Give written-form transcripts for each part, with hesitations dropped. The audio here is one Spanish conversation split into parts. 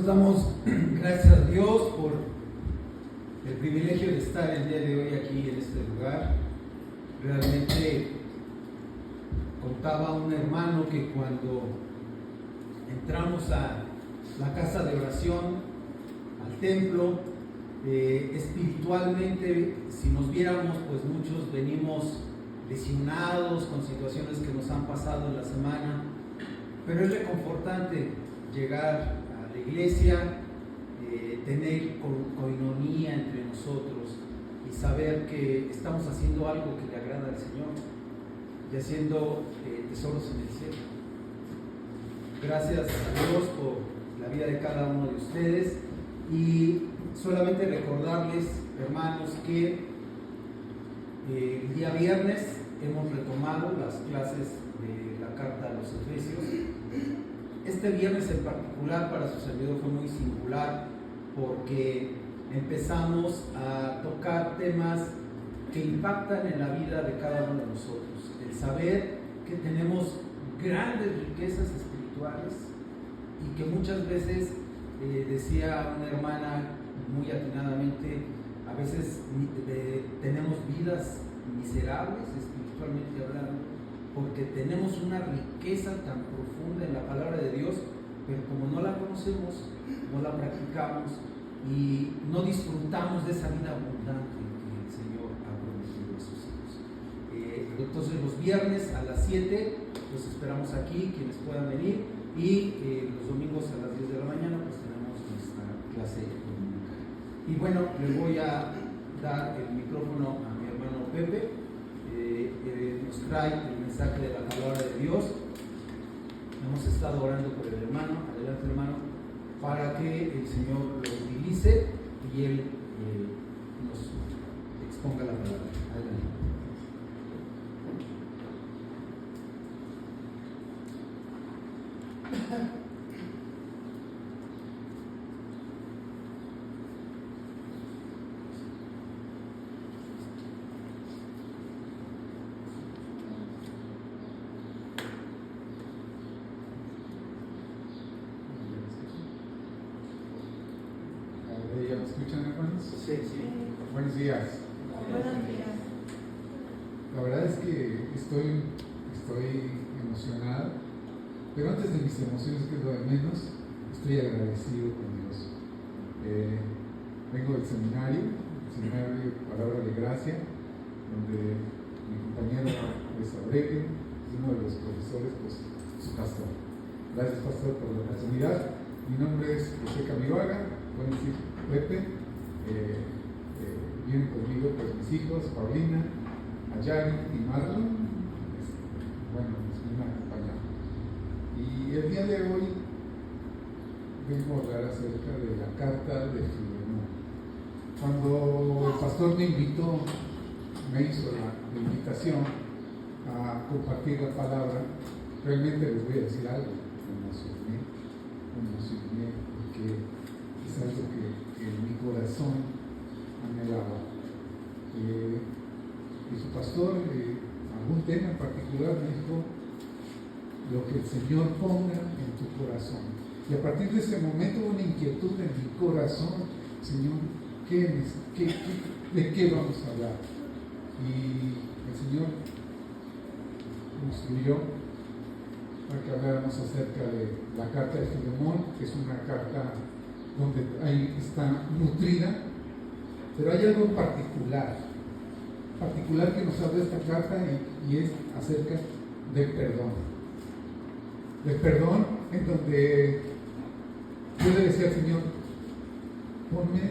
damos gracias a Dios por el privilegio de estar el día de hoy aquí en este lugar. Realmente contaba un hermano que cuando entramos a la casa de oración, al templo, espiritualmente, si nos viéramos, pues muchos venimos lesionados con situaciones que nos han pasado en la semana, pero es reconfortante llegar a la iglesia, tener coinonía entre nosotros y saber que estamos haciendo algo que le agrada al Señor y haciendo tesoros en el cielo. Gracias a Dios por la vida de cada uno de ustedes y solamente recordarles, hermanos, que el día viernes hemos retomado las clases de la carta a los Efesios. Este viernes en particular para su servidor fue muy singular porque empezamos a tocar temas que impactan en la vida de cada uno de nosotros. El saber que tenemos grandes riquezas espirituales y que muchas veces, decía una hermana muy atinadamente, a veces tenemos vidas miserables espiritualmente hablando, porque tenemos una riqueza tan profunda en la palabra de Dios, pero como no la conocemos, no la practicamos y no disfrutamos de esa vida abundante que el Señor ha prometido a sus hijos. Entonces los viernes a las 7 los esperamos aquí, quienes puedan venir, y los domingos a las 10 de la mañana pues tenemos nuestra clase dominical. Y bueno, le voy a dar el micrófono a mi hermano Pepe. Nos trae el mensaje de la palabra de Dios. Hemos estado orando por el hermano, adelante hermano, para que el Señor lo utilice y Él nos exponga la palabra. Adelante. ¿Me escuchan, hermanos? Sí, sí. Buenos días. Buenos días. La verdad es que estoy emocionado, pero antes de mis emociones, que es lo de menos, estoy agradecido con Dios. Vengo del seminario de Palabra de Gracia, donde mi compañero Luis Abreu es uno de los profesores, pues su pastor. Gracias, pastor, por la oportunidad. Mi nombre es José Camiroaga, pueden decir Pepe. Vienen conmigo pues mis hijos, Paulina, Ayari y Marlon. Bueno, nos vienen acompañando. Y el día de hoy vengo a hablar acerca de la carta de Filemón. Cuando el pastor me hizo la invitación a compartir la palabra, realmente les voy a decir algo. Me emocioné porque es algo que en mi corazón anhelaba. Y su pastor, algún tema en particular, me dijo: lo que el Señor ponga en tu corazón. Y a partir de ese momento hubo una inquietud en mi corazón: Señor, ¿de qué vamos a hablar? Y el Señor nos instruyó para que habláramos acerca de la carta de Filemón, que es una carta donde ahí está nutrida, pero hay algo en particular que nos habla esta carta y es acerca del perdón. Del perdón, en donde yo le decía al Señor: ponme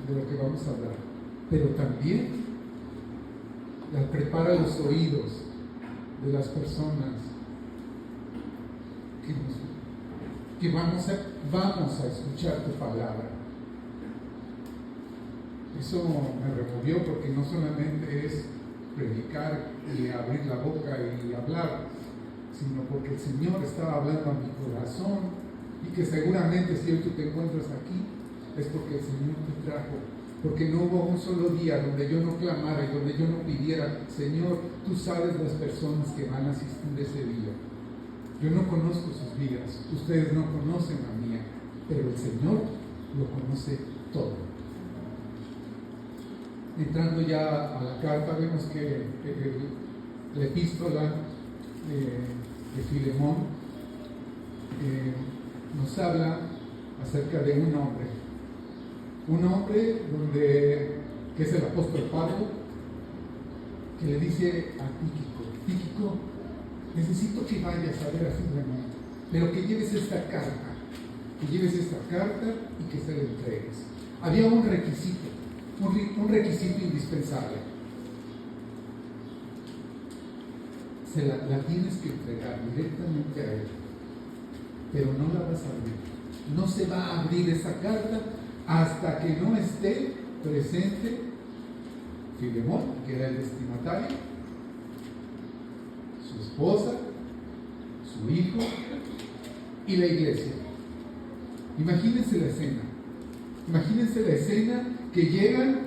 de lo que vamos a hablar, pero también prepara los oídos de las personas que vamos a escuchar tu palabra. Eso me removió, porque no solamente es predicar y abrir la boca y hablar, sino porque el Señor estaba hablando a mi corazón, y que seguramente si hoy tú te encuentras aquí es porque el Señor te trajo, porque no hubo un solo día donde yo no clamara y donde yo no pidiera: Señor, tú sabes las personas que van a asistir ese día. Yo no conozco sus vidas, ustedes no conocen la mía, pero el Señor lo conoce todo. Entrando ya a la carta, vemos que la epístola de Filemón nos habla acerca de un hombre que es el apóstol Pablo, que le dice a Tíquico, necesito que vayas a ver a Filemón, pero que lleves esta carta y que se la entregues. Había un requisito indispensable. La tienes que entregar directamente a él, pero no la vas a abrir. No se va a abrir esa carta hasta que no esté presente Filemón, que era el destinatario, su esposa, su hijo y la iglesia. Imagínense la escena que llegan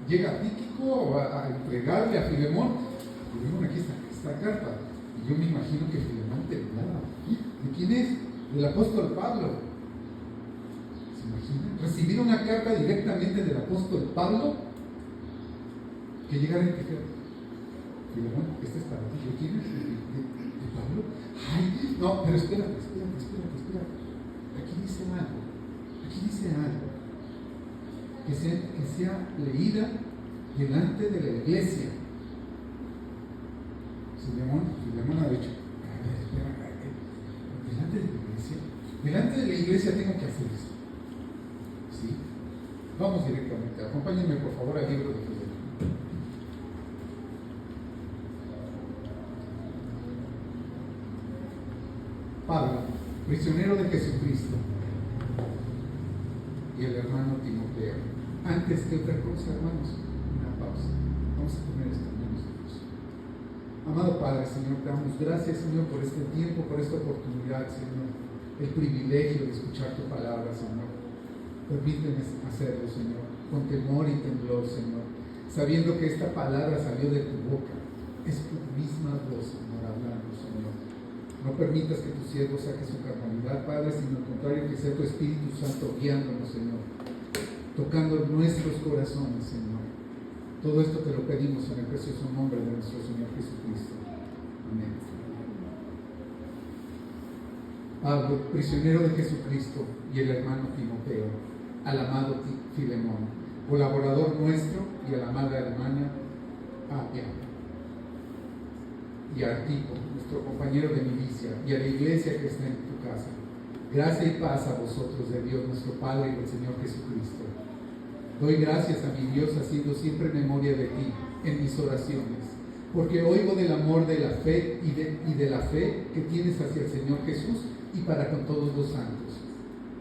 llega Tíquico a entregarle a Filemón. Filemón, aquí está esta carta. Y yo me imagino que Filemón temblaba. ¿De quién es? Del apóstol Pablo. ¿Se imaginan? Recibir una carta directamente del apóstol Pablo, que llegara y dijera: Filemón, este es para ti. ¿De quién es? ¿De Pablo? Ay, no, pero espérate. Aquí dice algo. Que sea leída delante de la iglesia. Filemón ha dicho: delante de la iglesia tengo que hacer esto. ¿Sí? Vamos directamente. Acompáñenme por favor al libro de Filemón. Pablo, prisionero de Jesucristo, y el hermano Timoteo. Antes que otra cosa, hermanos, una pausa. Vamos a poner esto en manos de Dios. Amado Padre, Señor, te damos gracias, Señor, por este tiempo, por esta oportunidad, Señor, el privilegio de escuchar tu palabra, Señor. Permíteme hacerlo, Señor, con temor y temblor, Señor, sabiendo que esta palabra salió de tu boca. Es tu misma voz, Señor, hablando, Señor. No permitas que tu siervo saque su carnalidad, Padre, sino al contrario, que sea tu Espíritu Santo guiándonos, Señor, tocando nuestros corazones, Señor. Todo esto te lo pedimos en el precioso nombre de nuestro Señor Jesucristo. Amén. Pablo, prisionero de Jesucristo, y el hermano Timoteo, al amado Filemón, colaborador nuestro, y a la amada hermana Apia, y a Arquipo, nuestro compañero de milicia, y a la iglesia que está en tu casa. Gracia y paz a vosotros de Dios nuestro Padre y del Señor Jesucristo. Doy gracias a mi Dios haciendo siempre memoria de ti en mis oraciones, porque oigo del amor de la fe y de la fe que tienes hacia el Señor Jesús y para con todos los santos,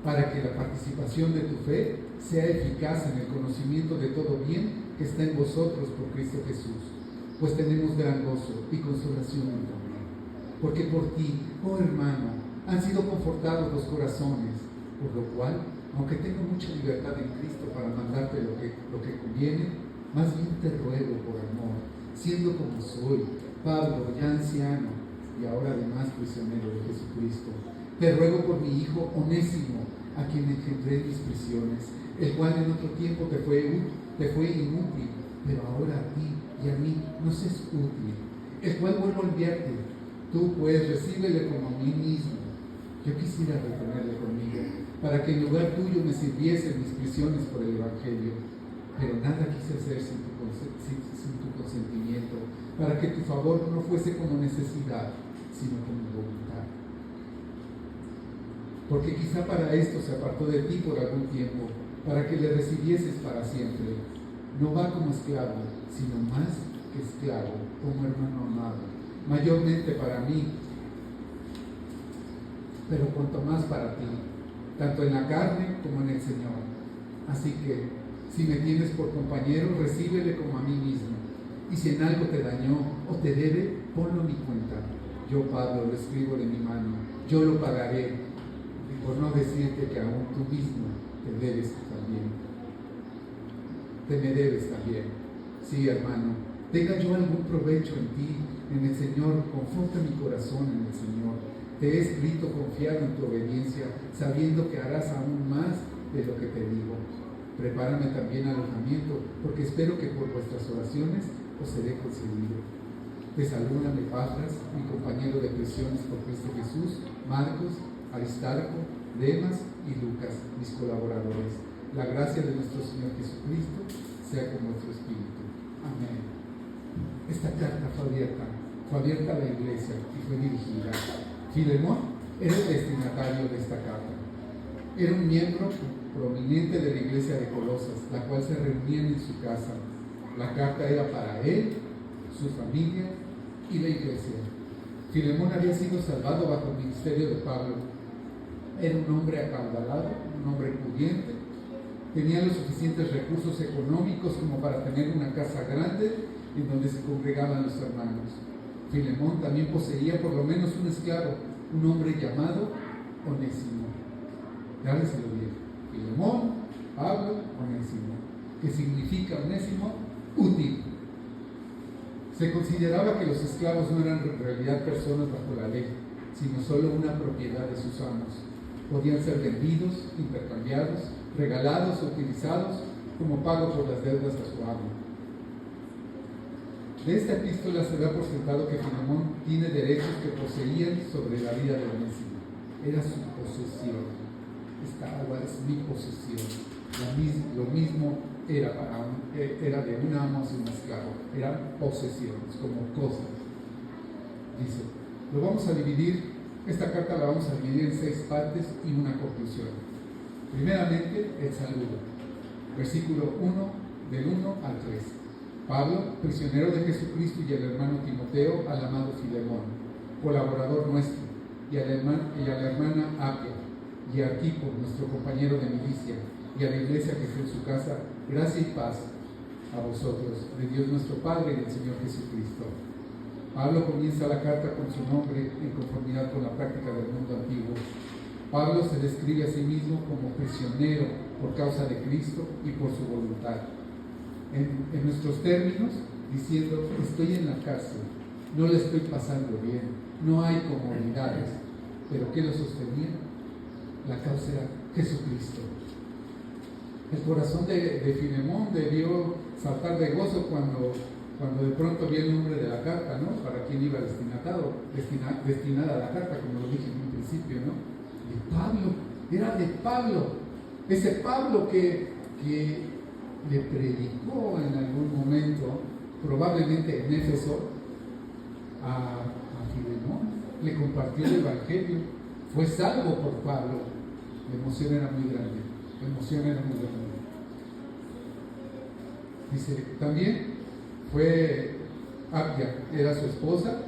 para que la participación de tu fe sea eficaz en el conocimiento de todo bien que está en vosotros por Cristo Jesús. Pues tenemos gran gozo y consolación en tu amor, porque por ti, oh hermano, han sido confortados los corazones, por lo cual, aunque tengo mucha libertad en Cristo para mandarte lo que conviene, más bien te ruego por amor, siendo como soy, Pablo, ya anciano, y ahora además prisionero de Jesucristo. Te ruego por mi hijo Onésimo, a quien engendré mis prisiones, el cual en otro tiempo te fue inútil, pero ahora a ti y a mí nos es útil, el cual vuelvo a enviarte. Tú pues recíbele como a mí mismo. Yo quisiera retenerle conmigo, para que en lugar tuyo me sirviese en mis prisiones por el Evangelio, pero nada quise hacer sin tu consentimiento, para que tu favor no fuese como necesidad, sino como voluntad. Porque quizá para esto se apartó de ti por algún tiempo, para que le recibieses para siempre. No va como esclavo, sino más que esclavo, como hermano amado, mayormente para mí, pero cuanto más para ti, tanto en la carne como en el Señor. Así que, si me tienes por compañero, recíbele como a mí mismo, y si en algo te dañó o te debe, ponlo a mi cuenta. Yo, Pablo, lo escribo de mi mano, yo lo pagaré, por no decirte que aún tú mismo te debes también. Te me debes también. Sí, hermano, tenga yo algún provecho en ti, en el Señor, conforta mi corazón en el Señor. Te he escrito confiado en tu obediencia, sabiendo que harás aún más de lo que te digo. Prepárame también alojamiento, porque espero que por vuestras oraciones os seré concedido. Te saludan Epafras, mi compañero de prisiones por Cristo Jesús, Marcos, Aristarco, Demas y Lucas, mis colaboradores. La gracia de nuestro Señor Jesucristo sea con vuestro espíritu. Amén. Esta carta fue abierta a la iglesia y fue dirigida. Filemón era el destinatario de esta carta. Era un miembro prominente de la iglesia de Colosas, la cual se reunían en su casa. La carta era para él, su familia y la iglesia. Filemón había sido salvado bajo el ministerio de Pablo. Era un hombre acaudalado, un hombre pudiente, tenía los suficientes recursos económicos como para tener una casa grande en donde se congregaban los hermanos. Filemón también poseía por lo menos un esclavo, un hombre llamado Onésimo. Grábenselo bien. Filemón, Pablo, Onésimo. ¿Qué significa Onésimo? Útil. Se consideraba que los esclavos no eran en realidad personas bajo la ley, sino solo una propiedad de sus amos. Podían ser vendidos, intercambiados, regalados o utilizados como pago por las deudas a su amo. De esta epístola se da por sentado que Filemón tiene derechos que poseían sobre la vida de Onésimo. Era su posesión. Esta agua es mi posesión. Lo mismo era de un amo hacia un esclavo. Eran posesiones, como cosas. Dice, lo vamos a dividir, esta carta la vamos a dividir en 6 partes y una conclusión. Primeramente, el saludo. Versículo 1, del 1 al 3. Pablo, prisionero de Jesucristo, y el hermano Timoteo, al amado Filemón, colaborador nuestro, y a la hermana Apia, y a Arquipo, nuestro compañero de milicia, y a la iglesia que está en su casa, gracia y paz a vosotros, de Dios nuestro Padre y del Señor Jesucristo. Pablo comienza la carta con su nombre en conformidad con la práctica del mundo antiguo. Pablo se describe a sí mismo como prisionero por causa de Cristo y por su voluntad. En nuestros términos, diciendo, estoy en la cárcel, no la estoy pasando bien, no hay comodidades, pero ¿qué lo sostenía? La causa era Jesucristo. El corazón de Filemón debió saltar de gozo cuando de pronto vio el nombre de la carta, ¿no? Para quién iba destinada la carta, como lo dije en un principio, ¿no? De Pablo, era de Pablo, ese Pablo que le predicó en algún momento, probablemente en Éfeso, a Filemón, le compartió el Evangelio, fue salvo por Pablo. La emoción era muy grande. Dice, también fue Apia, era su esposa,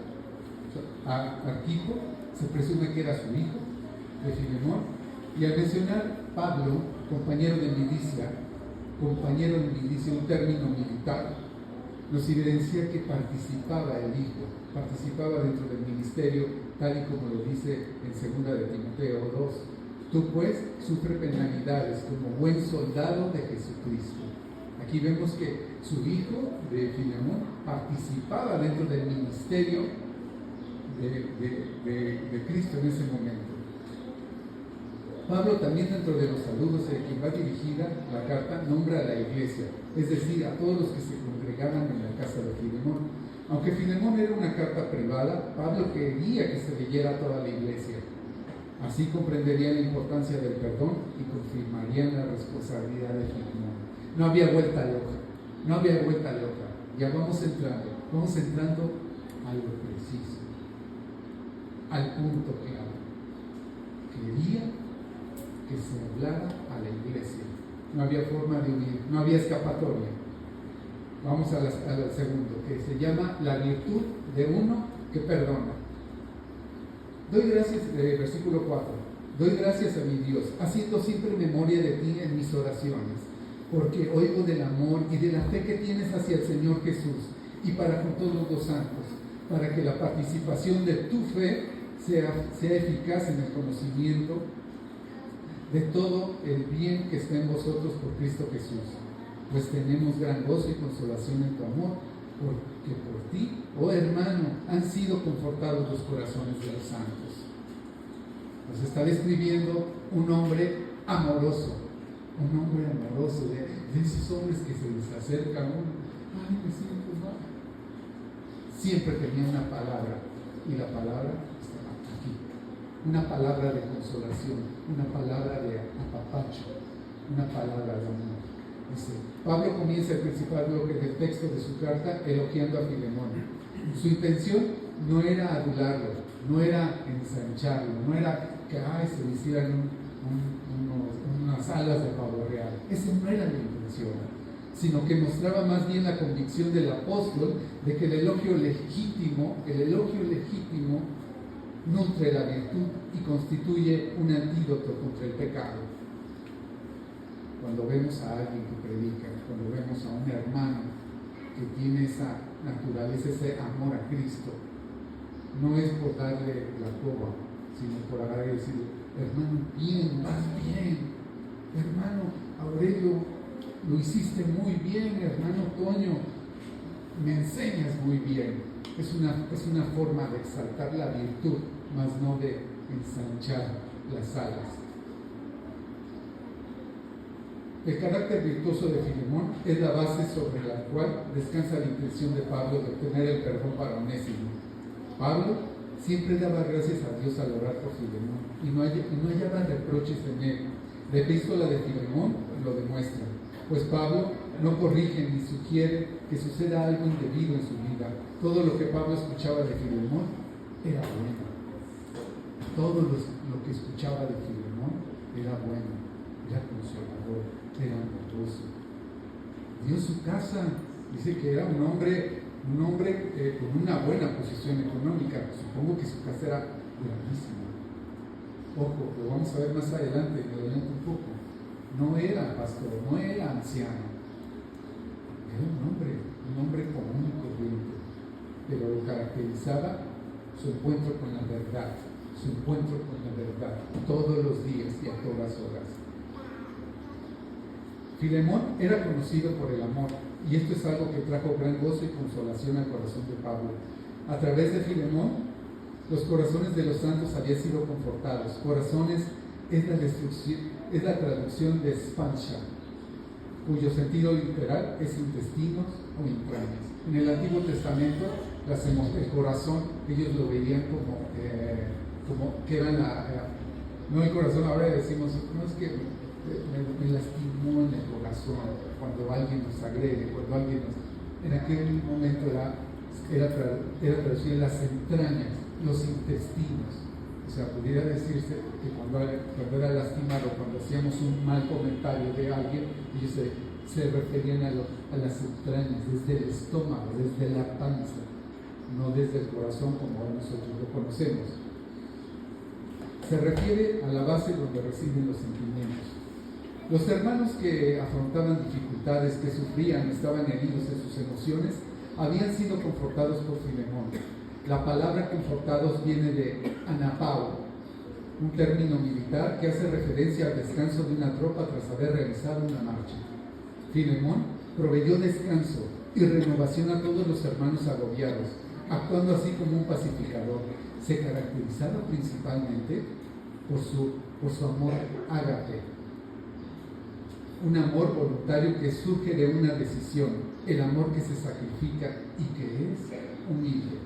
Arquipo, se presume que era su hijo, de Filemón, y al mencionar Pablo, compañero de milicia, un término militar, nos evidencia que participaba el hijo, participaba dentro del ministerio, tal y como lo dice en 2 de Timoteo 2. Tú pues sufre penalidades como buen soldado de Jesucristo. Aquí vemos que su hijo de Filemón participaba dentro del ministerio de Cristo en ese momento. Pablo también dentro de los saludos a quien va dirigida la carta nombra a la iglesia, es decir, a todos los que se congregaban en la casa de Filemón. Aunque Filemón era una carta privada, Pablo quería que se leyera a toda la iglesia. Así comprenderían la importancia del perdón y confirmarían la responsabilidad de Filemón. No había vuelta loca. Ya vamos entrando a lo preciso, al punto clave. Quería que se hablara a la iglesia. No había forma de huir, no había escapatoria. Vamos al segundo, que se llama la virtud de uno que perdona. Doy gracias, versículo 4, doy gracias a mi Dios, haciendo siempre memoria de ti en mis oraciones, porque oigo del amor y de la fe que tienes hacia el Señor Jesús y para con todos los santos, para que la participación de tu fe sea eficaz en el conocimiento de todo el bien que está en vosotros por Cristo Jesús. Pues tenemos gran gozo y consolación en tu amor, porque por ti, oh hermano, han sido confortados los corazones de los santos. Nos está describiendo un hombre amoroso, de esos hombres que se les acerca a uno. Ay, me siento mal. Siempre tenía una palabra, y la palabra estaba aquí. Una palabra de consolación, una palabra de apapacho, una palabra de amor. Dice, Pablo comienza el principal bloque del texto de su carta elogiando a Filemón. Su intención no era adularlo, no era ensancharlo, no era que se le hicieran unas alas de pavo real. Esa no era la intención, sino que mostraba más bien la convicción del apóstol de que el elogio legítimo nutre la virtud y constituye un antídoto contra el pecado. Cuando vemos a alguien que predica, cuando vemos a un hermano que tiene esa naturaleza, ese amor a Cristo, no es por darle la coba, sino por agarrar y decir, hermano, bien, vas bien, hermano Aurelio, lo hiciste muy bien, hermano Toño, me enseñas muy bien. Es una forma de exaltar la virtud, más no de ensanchar las alas. El carácter virtuoso de Filemón es la base sobre la cual descansa la intención de Pablo de obtener el perdón para Onésimo. Pablo siempre daba gracias a Dios al orar por Filemón y no hallaba reproches en él. La epístola de Filemón lo demuestra, pues Pablo no corrige ni sugiere que suceda algo indebido en su vida. Todo lo que Pablo escuchaba de Filemón era bueno. Todo lo que escuchaba de Filemón era bueno, era consolador, era amoroso. Dio su casa, dice que era un hombre con una buena posición económica. Supongo que su casa era grandísima. Ojo, lo vamos a ver más adelante, me adelanto un poco. No era pastor, no era anciano. Era un hombre común y corriente, pero lo caracterizaba su encuentro con la verdad, todos los días y a todas horas. Filemón era conocido por el amor, y esto es algo que trajo gran gozo y consolación al corazón de Pablo. A través de Filemón, los corazones de los santos habían sido confortados. Corazones es la traducción de spansha, cuyo sentido literal es intestinos o entrañas. En el Antiguo Testamento, el corazón, ellos lo veían como que era no el corazón. Ahora decimos, no es que me lastimó en el corazón cuando alguien nos agrede, en aquel momento era traducir las entrañas, los intestinos. O sea, pudiera decirse que cuando era lastimado, cuando hacíamos un mal comentario de alguien, ellos se referían a las entrañas, desde el estómago, desde la panza, no desde el corazón como nosotros lo conocemos. Se refiere a la base donde residen los sentimientos. Los hermanos que afrontaban dificultades, que sufrían, estaban heridos en sus emociones, habían sido confortados por Filemón. La palabra confortados viene de anapao, un término militar que hace referencia al descanso de una tropa tras haber realizado una marcha. Filemón proveyó descanso y renovación a todos los hermanos agobiados, actuando así como un pacificador. Se caracterizaba principalmente por su amor ágape, un amor voluntario que surge de una decisión, el amor que se sacrifica y que es humilde.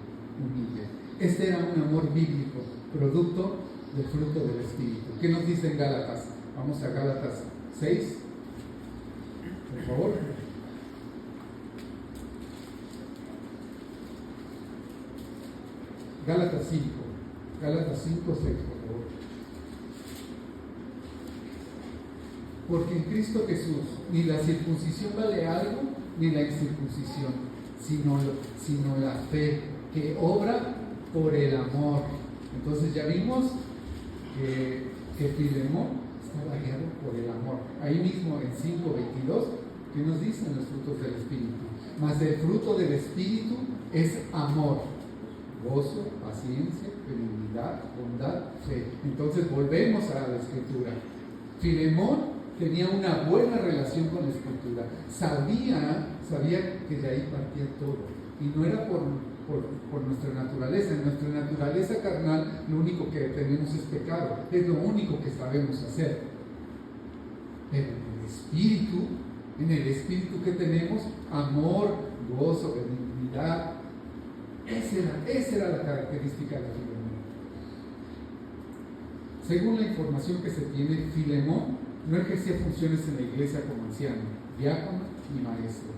Este era un amor bíblico, producto del fruto del Espíritu. ¿Qué nos dice en Gálatas? Vamos a Gálatas 6, por favor. Gálatas 5, 6, por favor. Porque en Cristo Jesús ni la circuncisión vale algo, ni la incircuncisión, sino la fe que obra por el amor. Entonces ya vimos que Filemón estaba guiado por el amor. Ahí mismo en 5:22, ¿qué nos dicen los frutos del Espíritu? Mas el fruto del Espíritu es amor, gozo, paciencia, benignidad, bondad, fe. Entonces volvemos a la Escritura. Filemón tenía una buena relación con la Escritura, sabía que de ahí partía todo, y no era por por nuestra naturaleza. En nuestra naturaleza carnal lo único que tenemos es pecado, es lo único que sabemos hacer. Pero en el espíritu que tenemos, amor, gozo, benignidad, esa era la característica de Filemón. Según la información que se tiene, Filemón no ejercía funciones en la iglesia como anciano, diácono ni maestro,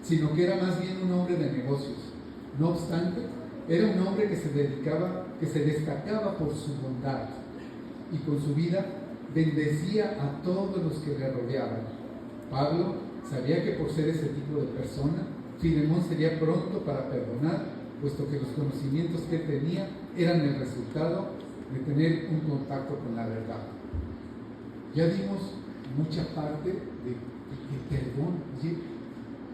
sino que era más bien un hombre de negocios. No obstante, era un hombre que se destacaba por su bondad y con su vida bendecía a todos los que le rodeaban. Pablo sabía que por ser ese tipo de persona, Filemón sería pronto para perdonar, puesto que los conocimientos que tenía eran el resultado de tener un contacto con la verdad. Ya dimos mucha parte de perdón.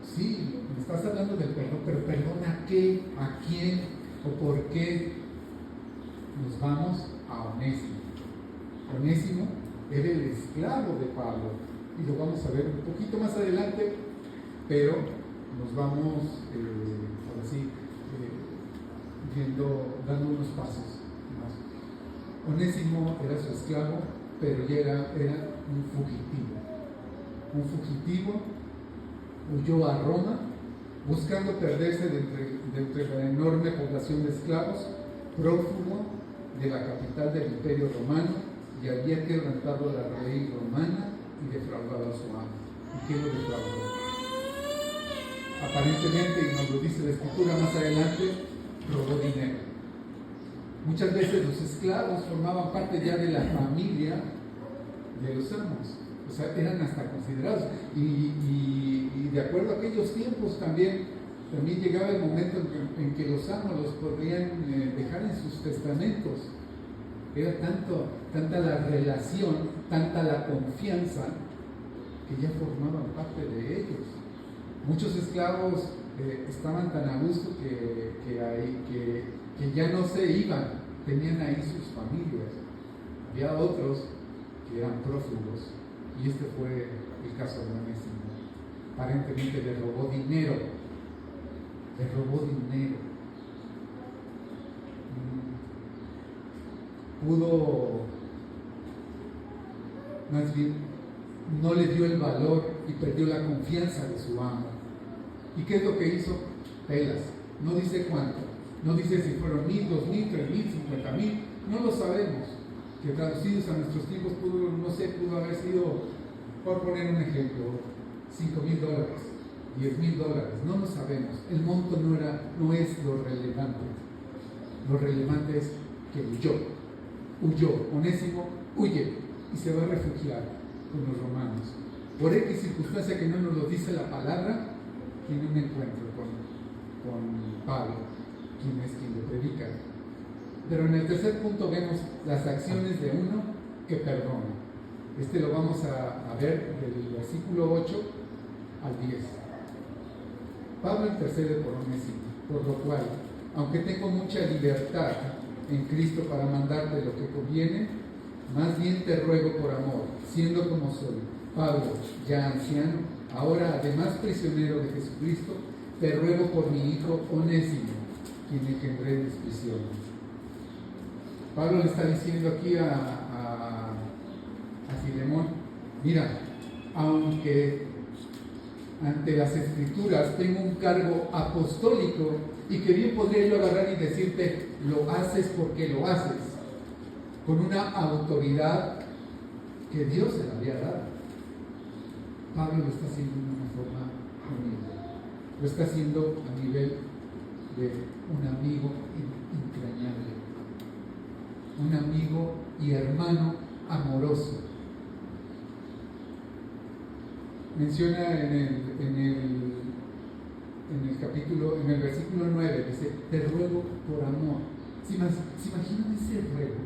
Sí, me estás hablando del perdón, pero ¿perdón a qué? ¿A quién? ¿O por qué? Nos vamos a Onésimo. Onésimo era el esclavo de Pablo, y lo vamos a ver un poquito más adelante, pero nos vamos, ahora sí, dando unos pasos más. Onésimo era su esclavo, pero ya era un fugitivo. Un fugitivo huyó a Roma buscando perderse de entre la enorme población de esclavos, prófugo de la capital del Imperio Romano, y había quebrantado la ley romana y defraudado a su amo. ¿Y quién lo defraudó? Aparentemente, y nos lo dice la Escritura más adelante, robó dinero. Muchas veces los esclavos formaban parte ya de la familia de los amos, o sea, eran hasta considerados, y de acuerdo a aquellos tiempos también llegaba el momento en que los amos los podrían dejar en sus testamentos. Era tanta la relación, tanta la confianza, que ya formaban parte de ellos. Muchos esclavos estaban tan a gusto que ya no se iban, tenían ahí sus familias. Había otros que eran prófugos, y este fue el caso de Onésimo. Aparentemente le robó dinero. Pudo, más bien, no le dio el valor y perdió la confianza de su amo. ¿Y qué es lo que hizo? Pelas. No dice cuánto, no dice si fueron 1,000, 2,000, 3,000, 50,000, no lo sabemos. Que traducidos a nuestros tiempos pudo haber sido, por poner un ejemplo, $5,000, $10,000, no lo sabemos. El monto no es lo relevante. Lo relevante es que huyó. Onésimo huye y se va a refugiar con los romanos. Por X circunstancia que no nos lo dice la palabra, tiene un encuentro con Pablo, quien es quien le predica. Pero en el tercer punto vemos las acciones de uno que perdona. Lo vamos a ver del versículo 8 al 10. Pablo intercede por Onésimo, por lo cual, aunque tengo mucha libertad en Cristo para mandarte lo que conviene, más bien te ruego por amor, siendo como soy, Pablo, ya anciano, ahora además prisionero de Jesucristo, te ruego por mi hijo Onésimo, quien engendré en prisión. Pablo le está diciendo aquí a Filemón, mira, aunque ante las Escrituras tengo un cargo apostólico, y que bien podría yo agarrar y decirte, lo haces porque lo haces, con una autoridad que Dios se la había dado. Pablo lo está haciendo de una forma humilde, lo está haciendo a nivel de un amigo entrañable, un amigo y hermano amoroso. Menciona en el versículo 9, dice, te ruego por amor. ¿Se imaginan ese ruego?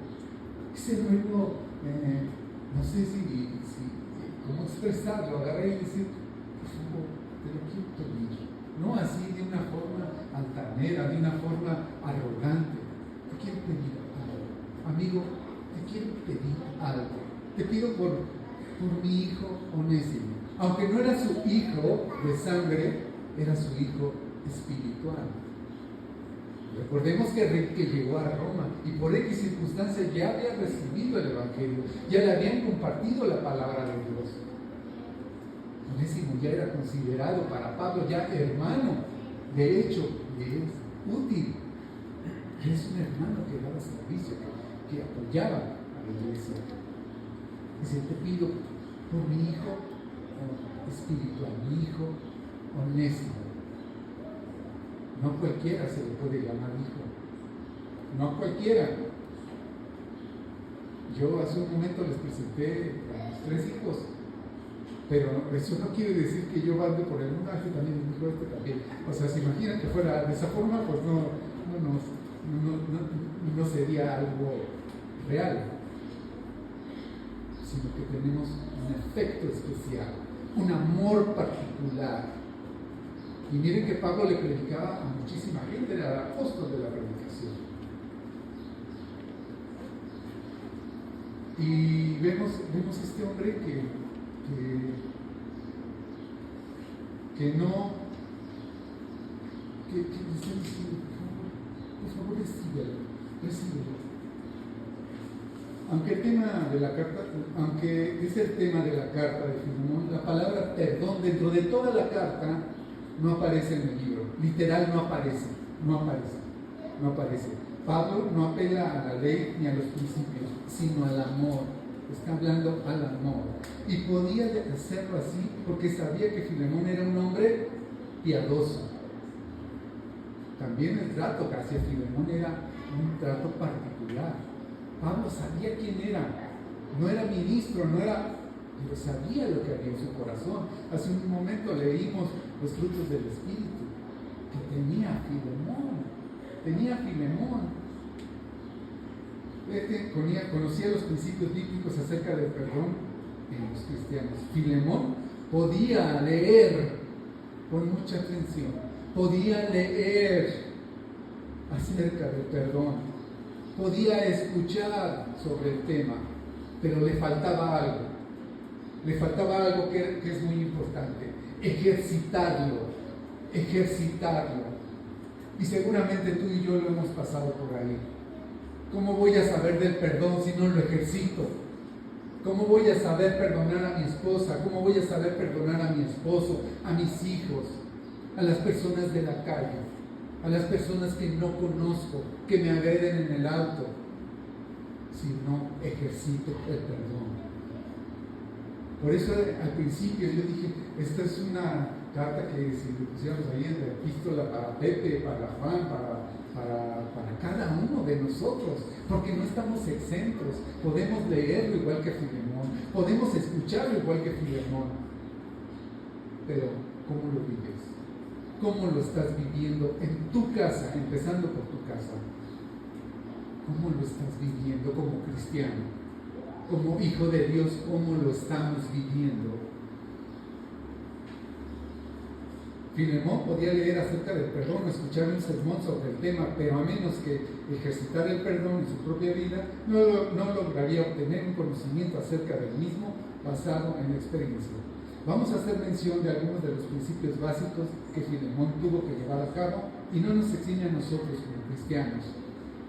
No sé cómo expresarlo, agarrar y decir, por favor, te lo quiero pedir. No así de una forma altanera, de una forma arrogante. Te quiero pedir algo. Amigo, te quiero pedir algo. Te pido por mi hijo Onésimo. Aunque no era su hijo de sangre, era su hijo espiritual. Recordemos que llegó a Roma y por X circunstancia ya había recibido el Evangelio, ya le habían compartido la palabra de Dios. Onésimo ya era considerado para Pablo ya hermano, de hecho, le es útil. Que es un hermano que daba servicio, que apoyaba a la iglesia. Dice, te pido por mi hijo espiritual, mi hijo Onésimo. No cualquiera se le puede llamar hijo. No cualquiera. Yo hace un momento les presenté a mis 3 hijos, pero eso no quiere decir que yo ande por el mundo, este también es mi hijo, este también. O sea, se imaginan que fuera de esa forma, pues no sería algo real, sino que tenemos un afecto especial, un amor particular. Y miren que Pablo le predicaba a muchísima gente, era el apóstol de la predicación. Y vemos este hombre que no, que le está diciendo, por favor, recíbelo. Aunque es el tema de la carta de Filemón, la palabra perdón dentro de toda la carta no aparece en el libro, literal no aparece. Pablo no apela a la ley ni a los principios, sino al amor. Está hablando al amor. Y podía hacerlo así porque sabía que Filemón era un hombre piadoso. También el trato que hacía Filemón era un trato particular. Pablo sabía quién era. No era ministro, pero sabía lo que había en su corazón. Hace un momento leímos los frutos del Espíritu que tenía Filemón. Conocía los principios bíblicos acerca del perdón en los cristianos. Filemón podía leer con mucha atención, podía leer acerca del perdón, podía escuchar sobre el tema, pero le faltaba algo. Le faltaba algo que es muy importante: ejercitarlo. Y seguramente tú y yo lo hemos pasado por ahí. ¿Cómo voy a saber del perdón si no lo ejercito? ¿Cómo voy a saber perdonar a mi esposa? ¿Cómo voy a saber perdonar a mi esposo, a mis hijos, a las personas de la calle, a las personas que no conozco, que me agreden en el auto, si no ejercito el perdón? Por eso al principio yo dije, esta es una carta que si le pusiéramos ahí en la epístola para Pepe, para Juan, para cada uno de nosotros, porque no estamos exentos. Podemos leerlo igual que Filemón, podemos escucharlo igual que Filemón, pero ¿cómo lo vives? ¿Cómo lo estás viviendo en tu casa, empezando por tu casa? ¿Cómo lo estás viviendo como cristiano? Como hijo de Dios, ¿cómo lo estamos viviendo? Filemón podía leer acerca del perdón o escuchar un sermón sobre el tema, pero a menos que ejercitar el perdón en su propia vida, no lograría obtener un conocimiento acerca del mismo basado en la experiencia. Vamos a hacer mención de algunos de los principios básicos que Filemón tuvo que llevar a cabo y no nos exime a nosotros como cristianos.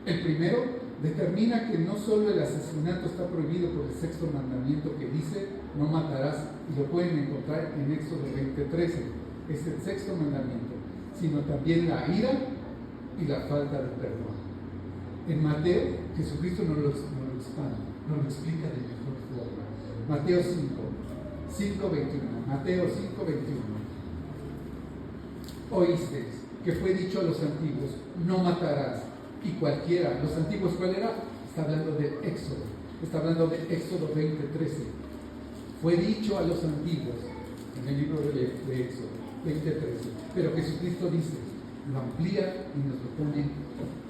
El primero determina que no solo el asesinato está prohibido por el 6º mandamiento que dice no matarás, y lo pueden encontrar en Éxodo 20:13. Es el 6º mandamiento, sino también la ira y la falta de perdón. En Mateo, Jesucristo nos lo expande, nos lo explica de mejor forma. Mateo 5:21. Mateo 5:21. Oísteis que fue dicho a los antiguos, no matarás, y cualquiera. ¿Los antiguos cuál era? Está hablando de Éxodo, está hablando de Éxodo 20:13. Fue dicho a los antiguos en el libro de Éxodo 20:13, pero Jesucristo dice, lo amplía y nos lo pone,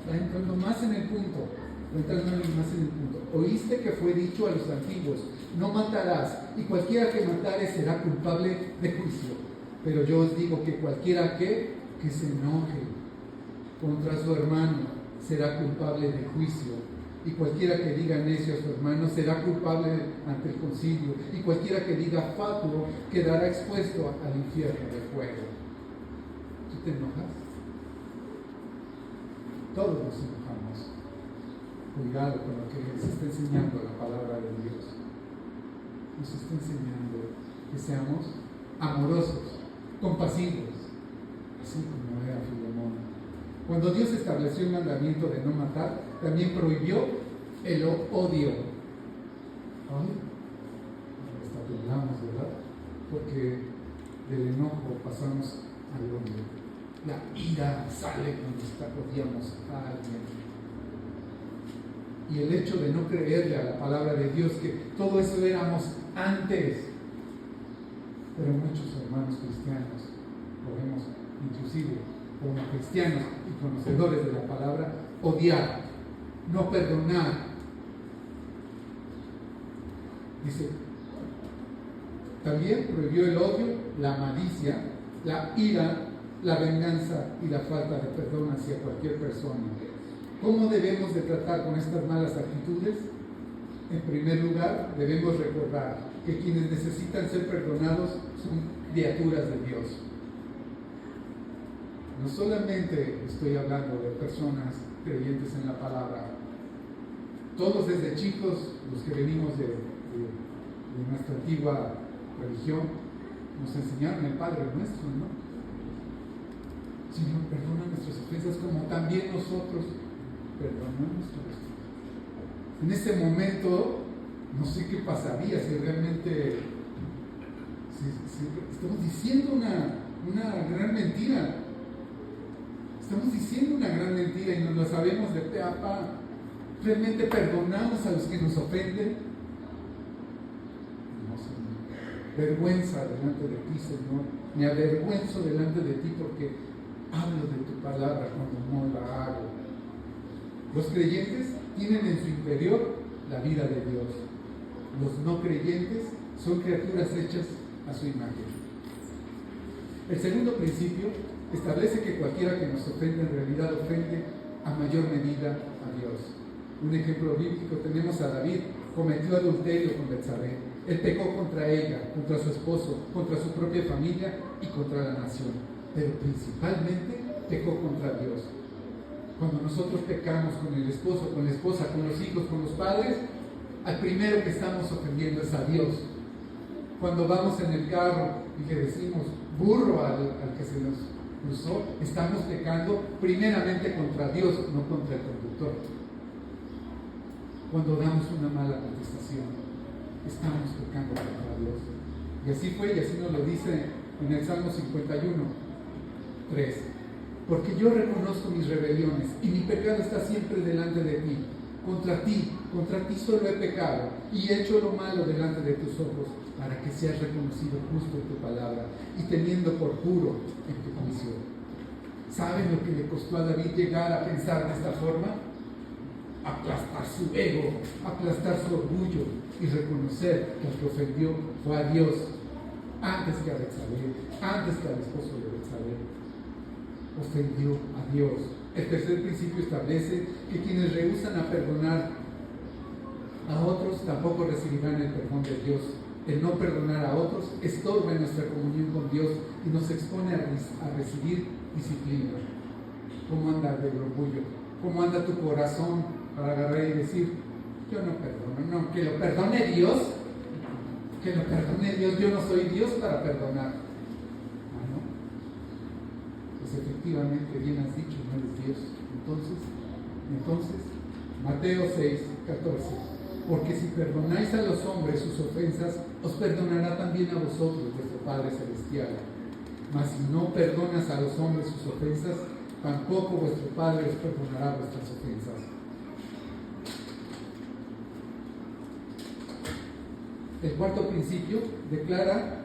está entrando más en el punto, oíste que fue dicho a los antiguos, no matarás, y cualquiera que matare será culpable de juicio, pero yo os digo que cualquiera que se enoje contra su hermano será culpable de juicio. Y cualquiera que diga necio a su hermano será culpable ante el concilio, y cualquiera que diga fatuo quedará expuesto al infierno de fuego. ¿Tú te enojas? Todos nos enojamos. Cuidado con lo que nos está enseñando la palabra de Dios. Nos está enseñando que seamos amorosos, compasivos, así como era Filemón. Cuando Dios estableció el mandamiento de no matar, también prohibió el odio. Ay, hasta temblamos, ¿verdad? Porque del enojo pasamos al odio. La ira sale cuando odiamos a alguien. Y el hecho de no creerle a la palabra de Dios, que todo eso éramos antes. Pero muchos hermanos cristianos, podemos inclusive como cristianos y conocedores de la palabra, odiar, no perdonar. Dice, también prohibió el odio, la malicia, la ira, la venganza y la falta de perdón hacia cualquier persona. ¿Cómo debemos de tratar con estas malas actitudes? En primer lugar, debemos recordar que quienes necesitan ser perdonados son criaturas de Dios. No solamente estoy hablando de personas creyentes en la palabra. Todos desde chicos, los que venimos de nuestra antigua religión, nos enseñaron el Padre Nuestro, ¿no? Señor, perdona nuestras ofensas como también nosotros perdonamos nuestras ofensas. En este momento, no sé qué pasaría si realmente si estamos diciendo una gran mentira. Estamos diciendo una gran mentira y nos lo sabemos de pe a pa. ¿Realmente perdonamos a los que nos ofenden? No, Señor. Vergüenza delante de ti, Señor. Me avergüenzo delante de ti porque hablo de tu palabra cuando no la hago. Los creyentes tienen en su interior la vida de Dios. Los no creyentes son criaturas hechas a su imagen. El segundo principio establece que cualquiera que nos ofende en realidad ofende a mayor medida a Dios. Un ejemplo bíblico tenemos a David, cometió adulterio con Betsabé. Él pecó contra ella, contra su esposo, contra su propia familia y contra la nación. Pero principalmente pecó contra Dios. Cuando nosotros pecamos con el esposo, con la esposa, con los hijos, con los padres, al primero que estamos ofendiendo es a Dios. Cuando vamos en el carro y le decimos burro al que se nos cruzó, estamos pecando primeramente contra Dios, no contra el conductor. Cuando damos una mala contestación, estamos pecando contra Dios. Y así fue, y así nos lo dice en el Salmo 51, 3. Porque yo reconozco mis rebeliones y mi pecado está siempre delante de ti. Contra ti solo he pecado y he hecho lo malo delante de tus ojos, para que seas reconocido justo en tu palabra y teniendo por puro en tu juicio. ¿Saben lo que le costó a David llegar a pensar de esta forma? Aplastar su ego, aplastar su orgullo y reconocer que el que ofendió fue a Dios antes que a Betsabé, antes que al esposo de Betsabé. Ofendió a Dios. El tercer principio establece que quienes rehúsan a perdonar a otros tampoco recibirán el perdón de Dios. El no perdonar a otros estorba en nuestra comunión con Dios y nos expone a recibir disciplina. ¿Cómo anda el orgullo? ¿Cómo anda tu corazón para agarrar y decir, yo no perdono? No, que lo perdone Dios. Que lo perdone Dios. Yo no soy Dios para perdonar. Pues efectivamente, bien has dicho, no eres Dios. Entonces, Mateo 6, 14. Porque si perdonáis a los hombres sus ofensas, os perdonará también a vosotros vuestro Padre Celestial. Mas si no perdonas a los hombres sus ofensas, tampoco vuestro Padre os perdonará vuestras ofensas. El cuarto principio declara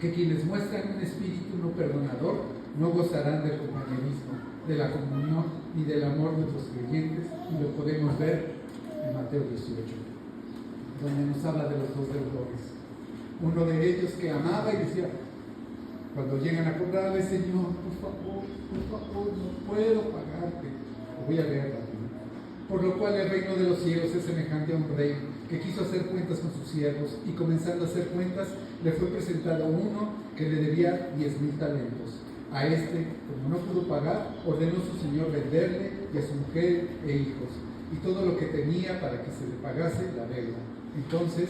que quienes muestran un espíritu no perdonador no gozarán del compañerismo, de la comunión ni del amor de los creyentes, y lo podemos ver en Mateo 18, donde nos habla de los dos deudores. Uno de ellos que amaba y decía, cuando llegan a cobrarle, Señor, por favor, no puedo pagarte. Lo voy a leer rápido. Por lo cual el reino de los cielos es semejante a un rey que quiso hacer cuentas con sus siervos, y comenzando a hacer cuentas, le fue presentado uno que le debía 10,000 talentos. A este, como no pudo pagar, ordenó su señor venderle y a su mujer e hijos, y todo lo que tenía para que se le pagase la deuda. Entonces,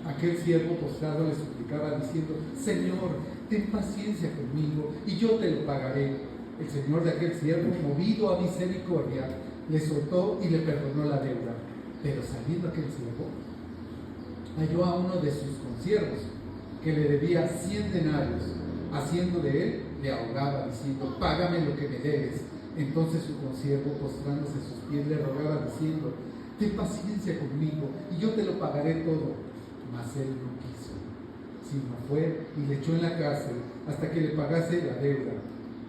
aquel siervo postrado le suplicaba diciendo: Señor, ten paciencia conmigo y yo te lo pagaré. El señor de aquel siervo, movido a misericordia, le soltó y le perdonó la deuda. Pero saliendo aquel siervo, halló a uno de sus consiervos que le debía 100 denarios. Haciendo de él, le ahogaba diciendo: págame lo que me debes. Entonces su consiervo, postrándose a sus pies, le rogaba diciendo: ten paciencia conmigo y yo te lo pagaré todo. Mas él no quiso, sino fue y le echó en la cárcel hasta que le pagase la deuda.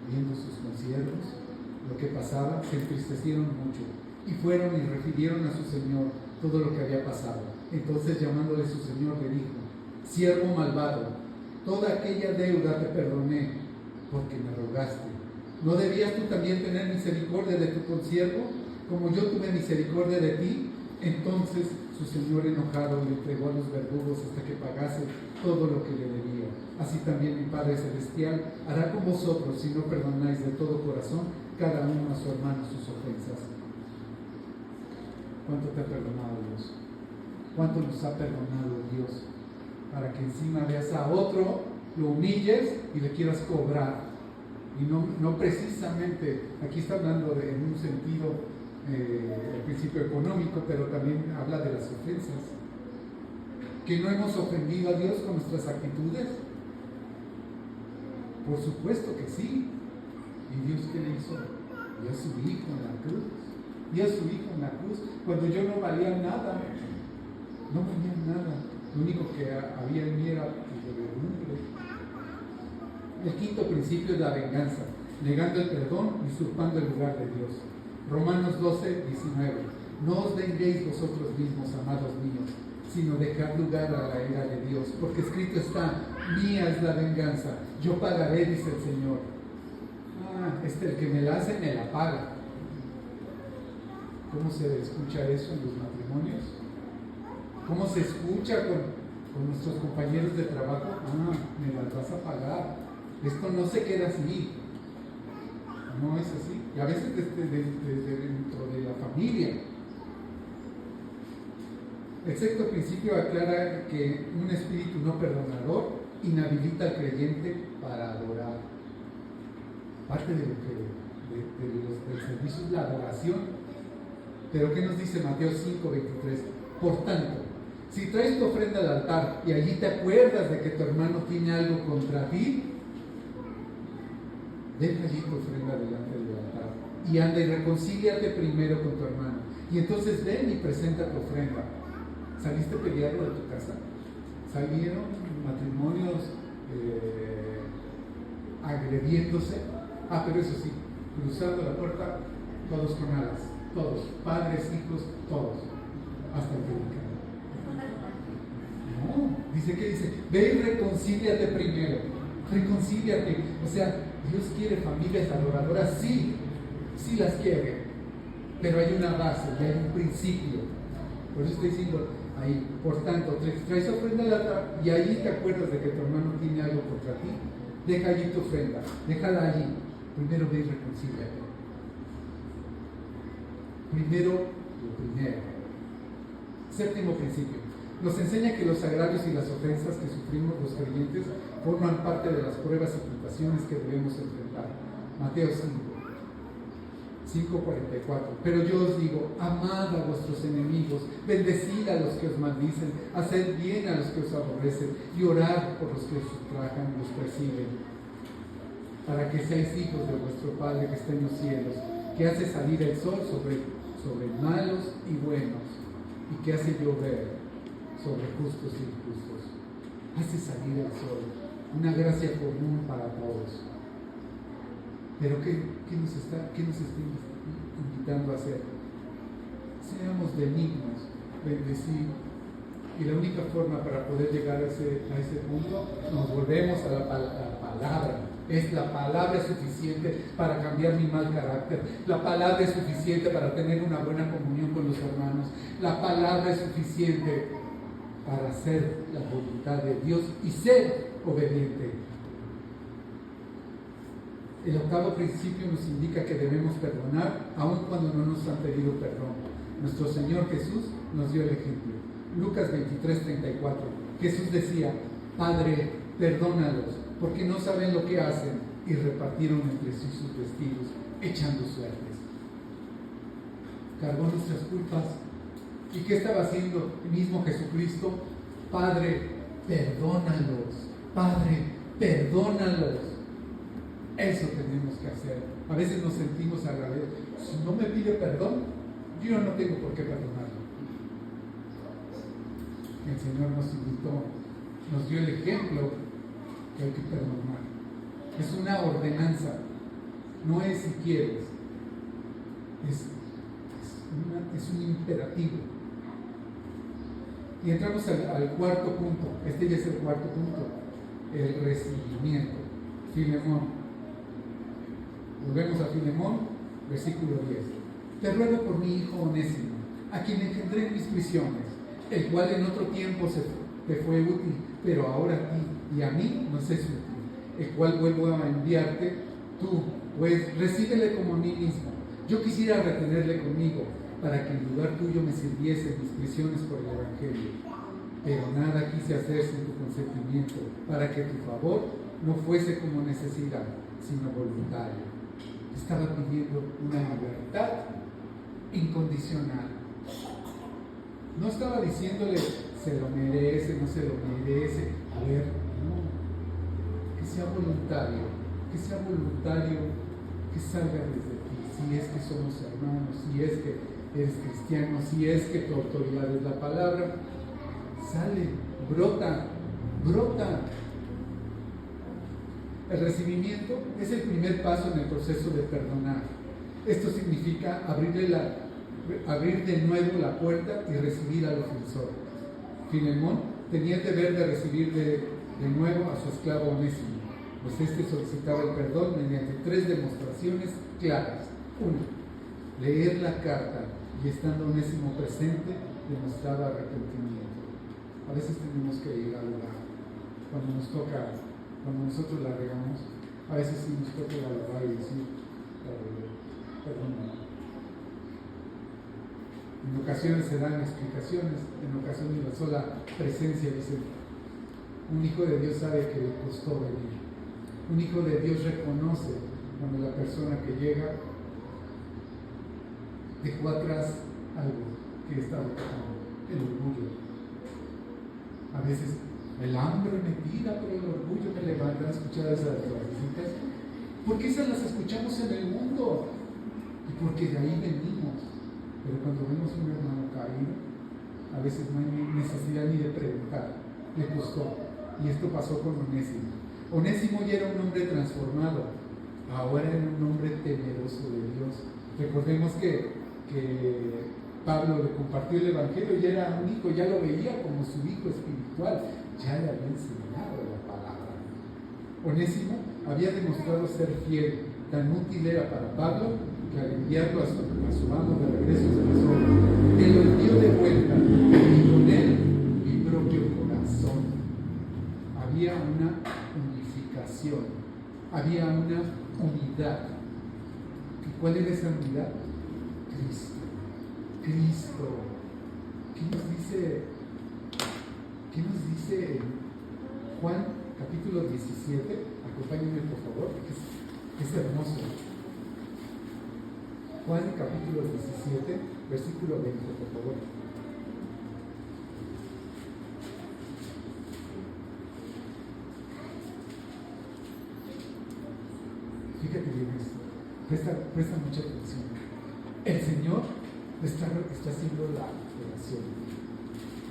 Viendo sus consiervos lo que pasaba, se entristecieron mucho y fueron y refirieron a su señor todo lo que había pasado. Entonces, llamándole su señor, le dijo: siervo malvado, toda aquella deuda te perdoné porque me rogaste. ¿No debías tú también tener misericordia de tu consiervo, como yo tuve misericordia de ti? Entonces su señor, enojado, le entregó a los verdugos hasta que pagase todo lo que le debía. Así también mi Padre Celestial hará con vosotros si no perdonáis de todo corazón cada uno a su hermano sus ofensas. ¿Cuánto te ha perdonado Dios? ¿Cuánto nos ha perdonado Dios? Para que encima veas a otro, lo humilles y le quieras cobrar. Y no precisamente, aquí está hablando en un sentido, el principio económico, pero también habla de las ofensas. ¿Que no hemos ofendido a Dios con nuestras actitudes? Por supuesto que sí. ¿Y Dios qué le hizo? Dio a su Hijo en la cruz. Dio a su Hijo en la cruz cuando yo no valía nada. No valía nada. Lo único que había en mí era podredumbre. El quinto principio es la venganza, negando el perdón y usurpando el lugar de Dios. Romanos 12, 19. No os venguéis vosotros mismos, amados míos, sino dejad lugar a la ira de Dios, porque escrito está: mía es la venganza, yo pagaré, dice el Señor. El que me la hace, me la paga. ¿Cómo se escucha eso en los matrimonios? ¿Cómo se escucha con nuestros compañeros de trabajo? Me las vas a pagar. Esto no se queda así. No es así. Y a veces desde dentro de la familia. El sexto principio aclara que un espíritu no perdonador inhabilita al creyente para adorar. Parte de lo del servicio es la adoración. Pero ¿qué nos dice Mateo 5:23? Por tanto, si traes tu ofrenda al altar y allí te acuerdas de que tu hermano tiene algo contra ti, deja allí tu ofrenda delante del altar y anda y reconcíliate primero con tu hermano. Y entonces ven y presenta tu ofrenda. ¿Saliste peleado de tu casa? ¿Salieron matrimonios agrediéndose? Pero eso sí, cruzando la puerta, todos con alas, todos, padres, hijos, todos, hasta el predicador. No, dice, ve y reconcíliate primero, reconcíliate. O sea, Dios quiere familias adoradoras, sí las quiere, pero hay una base, y hay un principio. Por eso estoy diciendo ahí, por tanto, traes ofrenda al altar y ahí te acuerdas de que tu hermano tiene algo contra ti, deja allí tu ofrenda, déjala allí. Primero ve y reconcíliate. Primero, lo primero. Séptimo principio. Nos enseña que los agravios y las ofensas que sufrimos los creyentes forman parte de las pruebas y tentaciones que debemos enfrentar. Mateo 5:44. Pero yo os digo, amad a vuestros enemigos, bendecid a los que os maldicen, haced bien a los que os aborrecen y orad por los que os ultrajan y os persiguen, para que seáis hijos de vuestro Padre que está en los cielos, que hace salir el sol sobre malos y buenos, y que hace llover sobre justos y injustos. Hace salir el sol, una gracia común para todos. Pero ¿qué nos está invitando a hacer? Seamos benignos, bendecid. Y la única forma para poder llegar a ese punto, nos volvemos a la palabra. Es la palabra suficiente para cambiar mi mal carácter. La palabra es suficiente para tener una buena comunión con los hermanos. La palabra es suficiente para hacer la voluntad de Dios y ser obediente. El octavo principio nos indica que debemos perdonar aun cuando no nos han pedido perdón. Nuestro Señor Jesús nos dio el ejemplo. Lucas 23:34. Jesús decía: Padre, perdónalos, porque no saben lo que hacen. Y repartieron entre sí sus vestidos, echando suertes. Cargó nuestras culpas. ¿Y qué estaba haciendo el mismo Jesucristo? Padre, perdónalos. Padre, perdónalos. Eso tenemos que hacer. A veces nos sentimos al revés. Si no me pide perdón, yo no tengo por qué perdonarlo. El Señor nos invitó, nos dio el ejemplo que hay que perdonar. Es una ordenanza, no es si quieres, es un imperativo. Y entramos al cuarto punto. Este ya es el cuarto punto, el recibimiento. Filemón. Volvemos a Filemón, versículo 10. Te ruego por mi hijo Onésimo, a quien engendré en mis prisiones, el cual en otro tiempo te fue útil, pero ahora a ti y a mí nos es útil, el cual vuelvo a enviarte tú, pues recíbele como a mí mismo. Yo quisiera retenerle conmigo, para que en lugar tuyo me sirviese en mis prisiones por el Evangelio. Pero nada quise hacer sin tu consentimiento, para que tu favor no fuese como necesidad, sino voluntario. Estaba pidiendo una libertad incondicional. No estaba diciéndole, se lo merece, no se lo merece. A ver, no. Que sea voluntario, que salga desde ti. Si es que somos hermanos, si es que eres cristiano, si es que tu autoridad es la palabra, sale, brota. El recibimiento es el primer paso en el proceso de perdonar. Esto significa abrir de nuevo la puerta y recibir al ofensor. Filemón tenía el deber de recibir de nuevo a su esclavo Onésimo, pues este solicitaba el perdón mediante 3 demostraciones claras. 1. Leer la carta y estando Onésimo presente demostraba arrepentimiento. A veces tenemos que ir al lugar cuando nos toca. Cuando nosotros la regamos, a veces sí nos toca dialogar y decir, perdón. En ocasiones se dan explicaciones, en ocasiones la sola presencia dice, un hijo de Dios sabe que le costó venir. Un hijo de Dios reconoce cuando la persona que llega dejó atrás algo que estaba tocando, el orgullo. A veces el hambre me tira, pero el orgullo me levanta. ¿Han escuchado esas frasecitas? Porque esas las escuchamos en el mundo y porque de ahí venimos. Pero cuando vemos a un hermano caído, a veces no hay necesidad ni de preguntar. Le costó. Y esto pasó con Onésimo. Onésimo ya era un hombre transformado. Ahora era un hombre temeroso de Dios. Recordemos que Pablo le compartió el Evangelio y era un hijo, ya lo veía como su hijo espiritual. Ya le había enseñado la palabra. Onésimo había demostrado ser fiel, tan útil era para Pablo que al enviarlo a su amo de regreso se casó. Él lo envió de vuelta y con él mi propio corazón. Había una unificación, había una unidad. ¿Y cuál era esa unidad? Cristo. ¿Qué nos dice en Juan capítulo 17? Acompáñenme por favor, porque es hermoso. Juan capítulo 17, versículo 20, por favor. Fíjate bien esto, presta mucha atención. El Señor está haciendo la oración.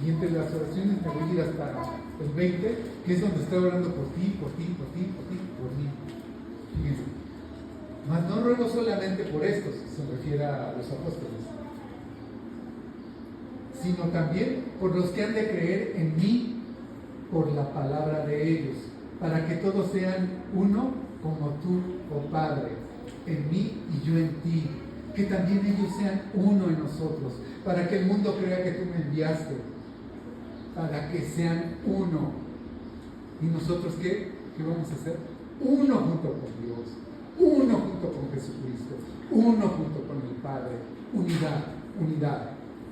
Y entre las oraciones me voy a ir hasta el 20, que es donde está orando por ti. Fíjense. Mas no ruego solamente por estos, se refiere a los apóstoles, sino también por los que han de creer en mí por la palabra de ellos, para que todos sean uno como tú, oh Padre, en mí y yo en ti, que también ellos sean uno en nosotros, para que el mundo crea que tú me enviaste, para que sean uno. ¿Y nosotros qué? ¿Qué vamos a hacer? Uno junto con Dios. uno junto con Jesucristo, uno junto con el Padre, unidad, unidad.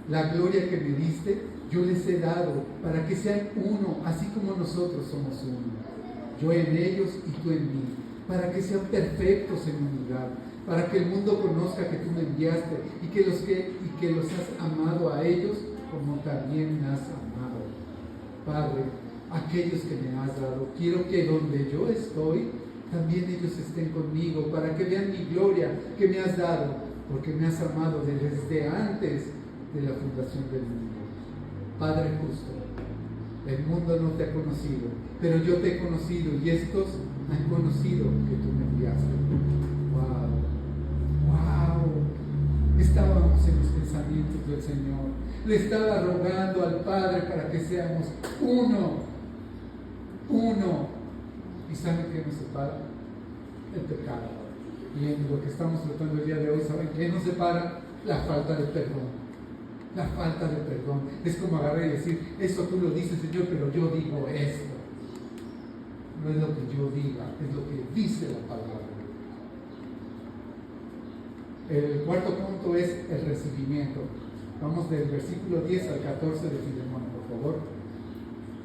La gloria que me diste, yo les he dado para que sean uno, así como nosotros somos uno. Yo en ellos y tú en mí, para que sean perfectos en unidad, para que el mundo conozca que tú me enviaste y que los has amado a ellos como también me has amado. Padre, aquellos que me has dado, quiero que donde yo estoy, también ellos estén conmigo, para que vean mi gloria que me has dado, porque me has amado desde antes de la fundación del mundo. Padre justo, el mundo no te ha conocido, pero yo te he conocido y estos han conocido que tú me enviaste. ¡Wow! ¡Wow! Estábamos en los pensamientos del Señor. Le estaba rogando al Padre para que seamos uno. Uno. ¿Y saben qué nos separa? El pecado. Y en lo que estamos tratando el día de hoy, ¿saben qué nos separa? La falta de perdón. La falta de perdón. Es como agarrar y decir, eso tú lo dices, Señor, pero yo digo esto. No es lo que yo diga, es lo que dice la palabra. El cuarto punto es el recibimiento. Vamos del versículo 10 al 14 de Filemón, por favor.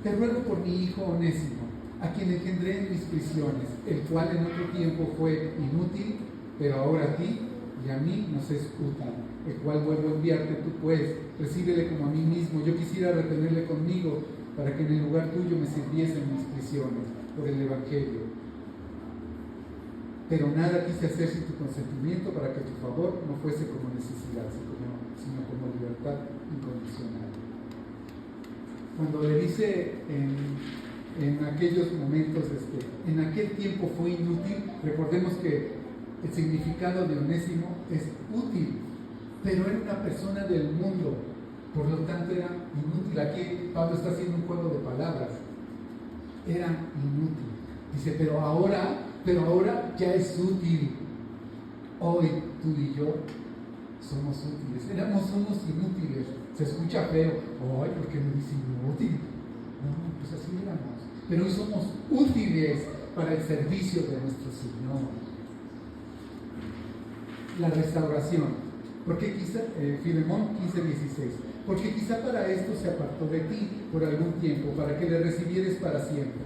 Te ruego por mi hijo Onésimo, a quien engendré en mis prisiones, el cual en otro tiempo fue inútil, pero ahora a ti y a mí nos es útil, el cual vuelvo a enviarte tú pues, recíbele como a mí mismo. Yo quisiera retenerle conmigo, para que en el lugar tuyo me sirviese en mis prisiones, por el Evangelio. Pero nada quise hacer sin tu consentimiento, para que tu favor no fuese como necesidad, sino como libertad incondicional. Cuando le dice en aquellos momentos, en aquel tiempo fue inútil, recordemos que el significado de Onésimo es útil, pero era una persona del mundo, por lo tanto era inútil. Aquí Pablo está haciendo un juego de palabras. Era inútil. Dice, pero ahora ya es útil. Hoy tú y yo somos útiles. Éramos unos inútiles. Se escucha feo. Ay, ¿por qué me dice inútil? No, pues así éramos. Pero hoy somos útiles para el servicio de nuestro Señor. La restauración. Porque quizá, Filemón 15:16, porque quizá para esto se apartó de ti por algún tiempo, para que le recibieres para siempre,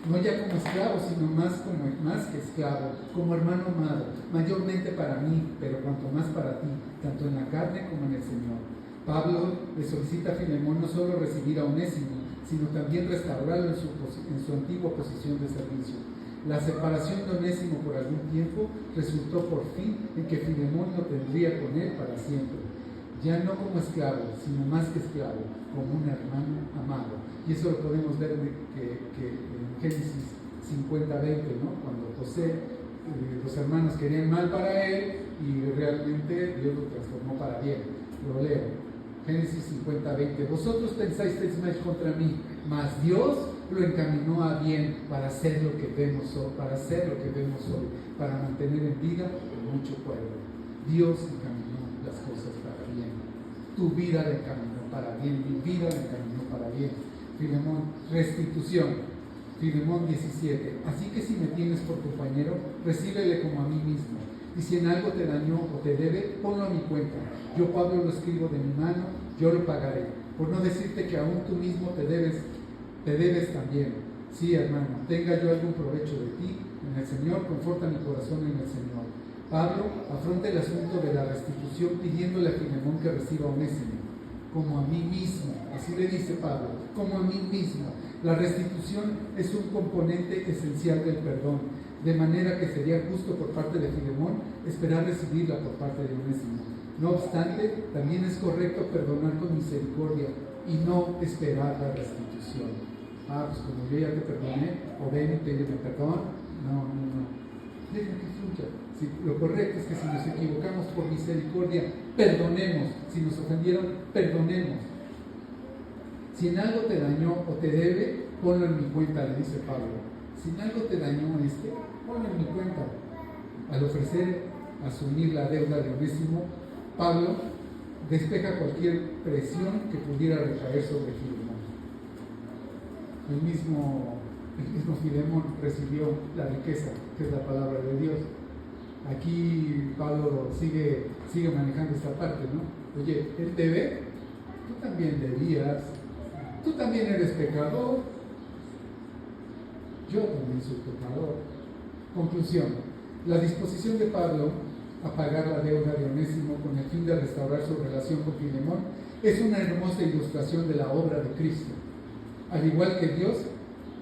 no ya como esclavo, sino más que esclavo, como hermano amado, mayormente para mí, pero cuanto más para ti, tanto en la carne como en el Señor. Pablo le solicita a Filemón no solo recibir a Onésimo, sino también restaurarlo en su antigua posición de servicio. La separación de Onésimo por algún tiempo resultó por fin en que Filemón lo tendría con él para siempre, ya no como esclavo, sino más que esclavo, como un hermano amado. Y eso lo podemos ver en Génesis 50:20, ¿no? Cuando José, los hermanos querían mal para él y realmente Dios lo transformó para bien. Lo leo. Génesis 50:20. Vosotros pensasteis mal contra mí, mas Dios lo encaminó a bien para hacer lo que vemos hoy, para mantener en vida mucho pueblo. Dios encaminó las cosas para bien. Tu vida la encaminó para bien, mi vida la encaminó para bien. Filemón, restitución. Filemón 17. Así que si me tienes por compañero, recíbele como a mí mismo. Y si en algo te dañó o te debe, ponlo a mi cuenta. Yo, Pablo, lo escribo de mi mano, yo lo pagaré. Por no decirte que aún tú mismo te debes también. Sí, hermano, tenga yo algún provecho de ti en el Señor, conforta mi corazón en el Señor. Pablo afronta el asunto de la restitución pidiéndole a Filemón que reciba a Onésimo, como a mí mismo. Así le dice Pablo, como a mí mismo. La restitución es un componente esencial del perdón, de manera que sería justo por parte de Filemón esperar recibirla por parte de Onésimo. No obstante, también es correcto perdonar con misericordia y no esperar la restitución. Pues como yo ya te perdoné, o ven, pídeme perdón. No. Deja que fluya. Si, lo correcto es que si nos equivocamos por misericordia, perdonemos. Si nos ofendieron, perdonemos. Si en algo te dañó o te debe, ponlo en mi cuenta, le dice Pablo. Si en algo te dañó ponlo en mi cuenta. Al ofrecer asumir la deuda de Onésimo, Pablo despeja cualquier presión que pudiera recaer sobre Filemón. El mismo Filemón recibió la riqueza, que es la palabra de Dios. aquí Pablo sigue manejando esta parte, ¿no? Oye, el deber, tú también debías, tú también eres pecador, yo también soy pecador. Conclusión, la disposición de Pablo a pagar la deuda de Onésimo con el fin de restaurar su relación con Filemón es una hermosa ilustración de la obra de Cristo. Al igual que Dios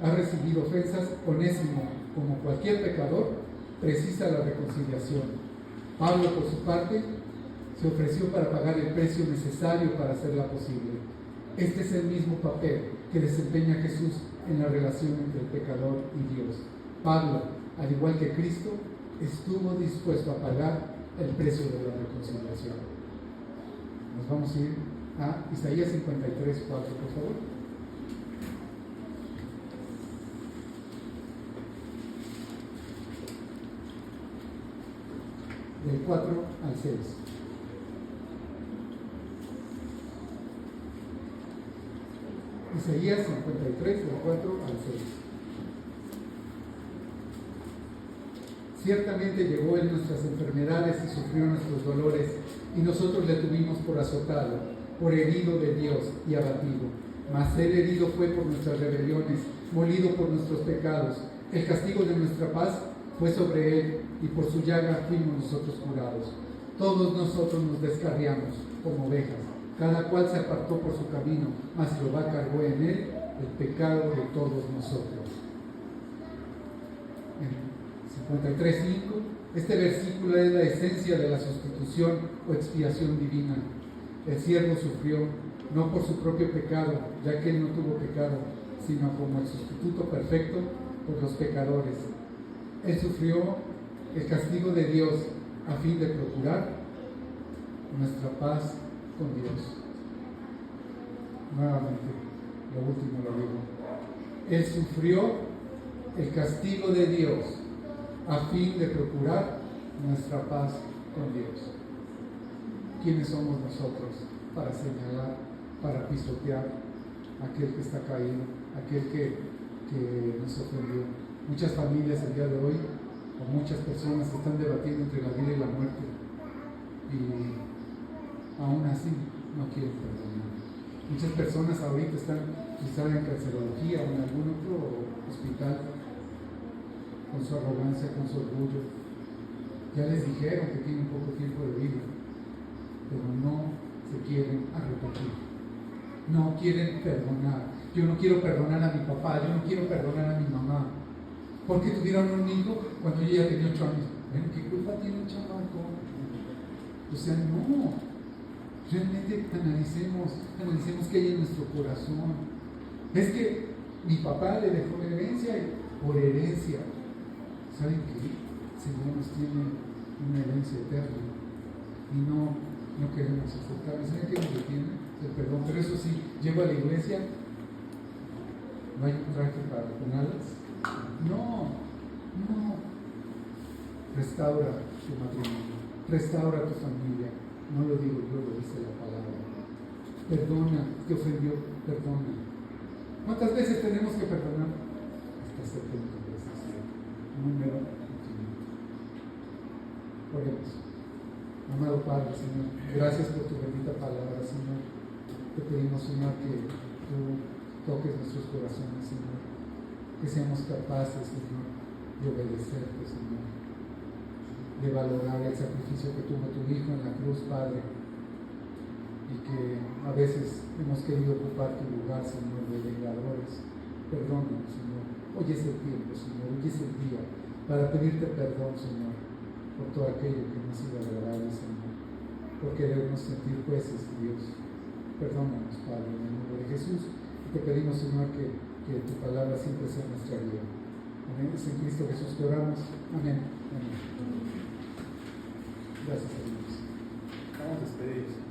ha recibido ofensas, Onésimo, como cualquier pecador, precisa la reconciliación. Pablo, por su parte, se ofreció para pagar el precio necesario para hacerla posible. Este es el mismo papel que desempeña Jesús en la relación entre el pecador y Dios. Pablo, al igual que Cristo, estuvo dispuesto a pagar el precio de la reconciliación. Nos vamos a ir a Isaías 53, 4, por favor. Del 4 al 6. Isaías 53, del 4 al 6. Ciertamente llevó él nuestras enfermedades y sufrió nuestros dolores, y nosotros le tuvimos por azotado, por herido de Dios y abatido. Mas él herido fue por nuestras rebeliones, molido por nuestros pecados. El castigo de nuestra paz fue sobre él, y por su llaga fuimos nosotros curados. Todos nosotros nos descarriamos como ovejas, cada cual se apartó por su camino, mas Jehová cargó en él el pecado de todos nosotros. En 53:5, este versículo es la esencia de la sustitución o expiación divina. El siervo sufrió no por su propio pecado, ya que él no tuvo pecado, sino como el sustituto perfecto por los pecadores. Él sufrió el castigo de Dios a fin de procurar nuestra paz con Dios. Nuevamente, lo último lo digo. Él sufrió el castigo de Dios a fin de procurar nuestra paz con Dios. ¿Quiénes somos nosotros para señalar, para pisotear a aquel que está caído, aquel que nos ofendió? Muchas familias el día de hoy, o muchas personas están debatiendo entre la vida y la muerte, y aún así no quieren perdonar. Muchas personas ahorita están quizá en cancerología o en algún otro hospital con su arrogancia, con su orgullo. Ya les dijeron que tienen poco tiempo de vida, pero no se quieren arrepentir, no quieren perdonar. Yo no quiero perdonar a mi papá, yo no quiero perdonar a mi mamá, porque tuvieron un hijo cuando yo ya tenía 8 años. Bueno, ¿qué culpa tiene un chamaco? O sea, no. Realmente analicemos qué hay en nuestro corazón. Es que mi papá le dejó herencia, y por herencia, ¿saben qué? El Señor nos tiene una herencia eterna y no queremos aceptarla. ¿Saben qué nos detiene? El perdón. Pero eso sí, llego a la iglesia, no hay un traje con alas. No. Restaura tu matrimonio, restaura tu familia. No lo digo yo, lo dice la palabra. Perdona, te ofendió, perdona. ¿Cuántas veces tenemos que perdonar? Hasta 70 veces. Número infinito. Oremos. Amado Padre, Señor, gracias por tu bendita palabra, Señor. Te pedimos, Señor, que tú toques nuestros corazones, Señor. Que seamos capaces, Señor, de obedecerte, Señor. De valorar el sacrificio que tuvo tu Hijo en la cruz, Padre. Y que a veces hemos querido ocupar tu lugar, Señor, de vengadores. Perdónanos, Señor. Hoy es el tiempo, Señor. Hoy es el día para pedirte perdón, Señor, por todo aquello que no ha sido agradable, Señor. Por querernos sentir jueces, Dios. Perdónanos, Padre, en el nombre de Jesús. Y te pedimos, Señor, que tu palabra siempre sea nuestra vida. Amén. Es en Cristo Jesús que oramos. Amén. Amén. Gracias a Dios. Vamos a despedirnos.